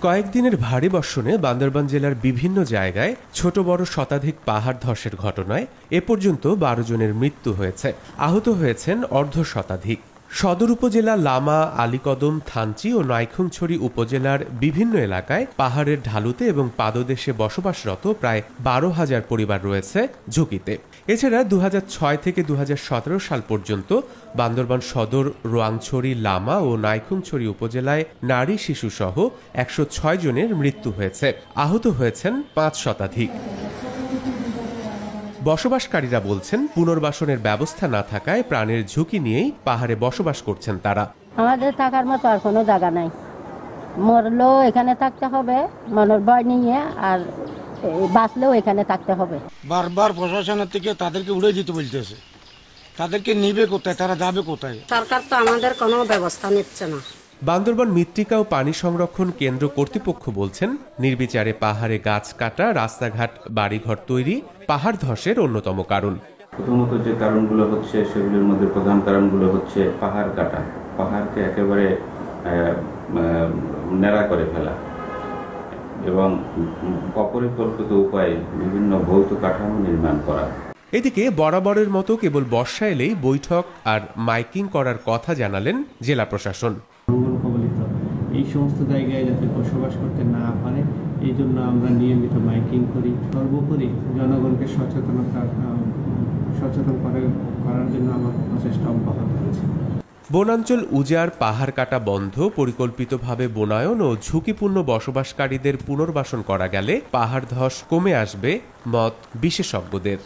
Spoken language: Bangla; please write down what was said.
কয়েকদিনের ভারী বর্ষণে বান্দরবান জেলার বিভিন্ন জায়গায় ছোট বড় শতাধিক পাহাড় ধসের ঘটনায় এ পর্যন্ত 12 জনের মৃত্যু হয়েছে। আহত হয়েছেন অর্ধ শতাধিক। সদর উপজেলা লামা, আলীকদম, থানচি ও নাইখংছড়ি উপজেলার বিভিন্ন এলাকায় পাহাড়ের ঢালুতে এবং পাদদেশে বসবাসরত প্রায় 12,000 পরিবার রয়েছে ঝুঁকিতে। এছাড়া 2006 থেকে 2017 সাল পর্যন্ত বান্দরবান সদর, রোয়াংছড়ি, লামা ও নাইখংছড়ি উপজেলায় নারী শিশু সহ 106 জনের মৃত্যু হয়েছে। আহত হয়েছেন 5 শতাধিক। বসবাসকারীরা বলছেন, পুনর্বাসনের ব্যবস্থা না থাকায় প্রাণের ঝুঁকি নিয়েই পাহাড়ে বসবাস করছেন তারা। আমাদের থাকার মতো আর কোনো জায়গা নাই, মরলেও এখানে থাকতে হবে মনের ভয় নিয়ে, আর বাঁচলেও এখানে থাকতে হবে। বারবার প্রশাসনের থেকে তাদেরকে উড়ে দিতে বলতেছে, তাদেরকে নিবে কোথায়, তারা যাবে কোথায়? সরকার তো আমাদের কোনো ব্যবস্থা নিচ্ছে না। বান্দরবান মৃত্তিকা ও পানি সংরক্ষণ কেন্দ্র কর্তৃপক্ষ বলছেন, নির্বিচারে পাহাড়ে গাছ কাটা, রাস্তাঘাট, বাড়িঘর তৈরি পাহাড় ধসের অন্যতম কারণ। প্রথমত যে কারণগুলো হচ্ছে, সেগুলোর মধ্যে প্রধান কারণগুলো হচ্ছে পাহাড় কাটা, পাহাড়কে একেবারে ন্যাড়া করে ফেলা এবং অপরিকল্পিত উপায়ে বিভিন্ন ভৌত কাঠামো নির্মাণ করা। এদিকে বরাবরের মতো কেবল বর্ষা এলেই বৈঠক আর মাইকিং করার কথা জানালেন জেলা প্রশাসন। এই সমস্ত জায়গায় যাতে বসবাস করতে না পারে, এই জন্য আমরা নিয়মিত মাইকিং করি। সর্বোপরি জনগণকে সচেতন করার জন্য আমার প্রচেষ্টা অব্যাহত রয়েছে। বনাঞ্চল উজাড়, পাহাড় কাটা বন্ধ, পরিকল্পিতভাবে বনায়ন ও ঝুঁকিপূর্ণ বসবাসকারীদের পুনর্বাসন করা গেলে পাহাড় ধস কমে আসবে মত বিশেষজ্ঞদের।